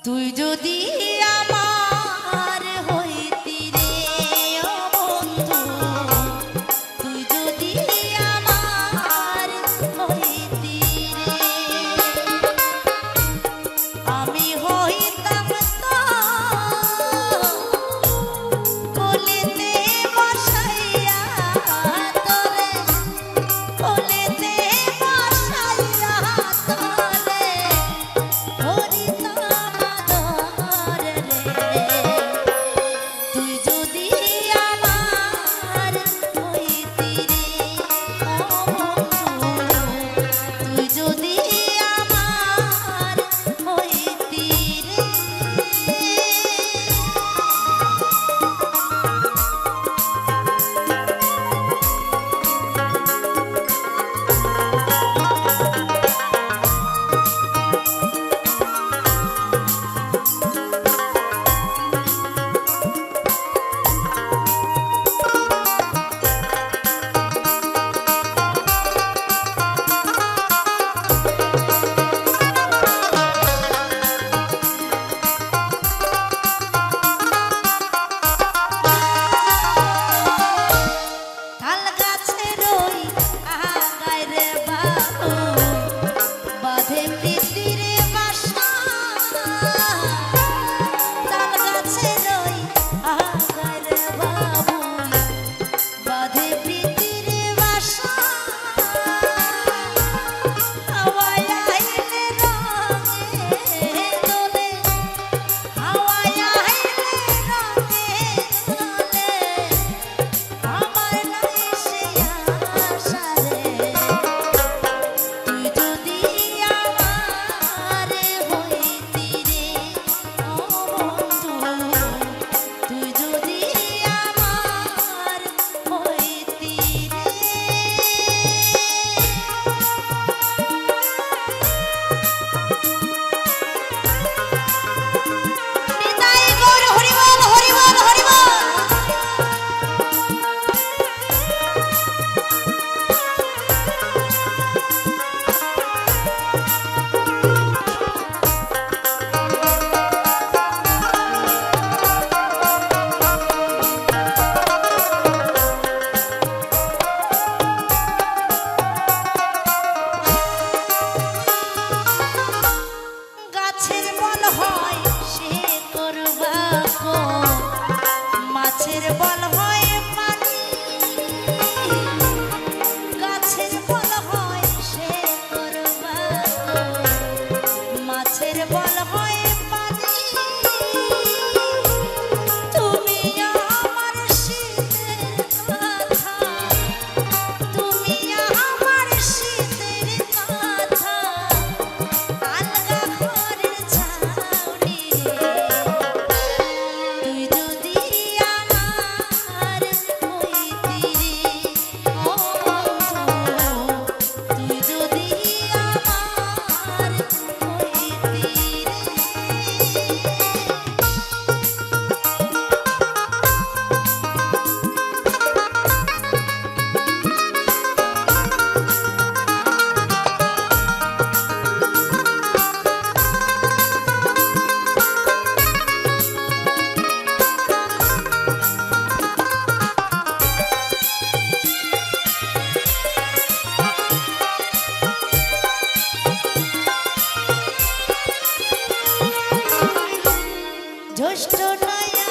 তুই যদি আমার হইতি রে ও বন্ধু, তুই যদি আমার হইতি রে, আমি হইতাম তো কোলেতে বসাইয়া তোরে, কোলেতে বসাইয়া তোরে হরিতাম আদর রে। তুই যদি আমার হইতি রে ও বন্ধু, তুই যদি আমার হইতি রে। তাল গাছের ওই আগায় রে বাবু বাঁধে প্রীতির বাসা, তাল গাছের ওই আগায় রে বাবু বাঁধে প্রীতির বাসা। হাওয়ায় আইলে রঙে দোলে, হাওয়ায় আইলে রঙে দোলে, আমার নাই সে আশা রে। তুই যদি আমার হইতি রে ও বন্ধু, তুই যদি আমার হইতি রে। নিতাই গৌর হরি বল, হরি বল, হরি বল। গাছের বল হয় সে করবা কো, মাছের বল হয় পানি, গাছের বল হয় সে করবা কো, মাছের বল হয় পানি। তুমি আমার শীতের কথা, তুমি আমার শীতের কথা, আলগা ঘরের ছাউনি রে। তুই যদি আমার হইতি রে ও বন্ধু, তুই যদি আমার হইতি রে। জ্যৈষ্ঠ নয়া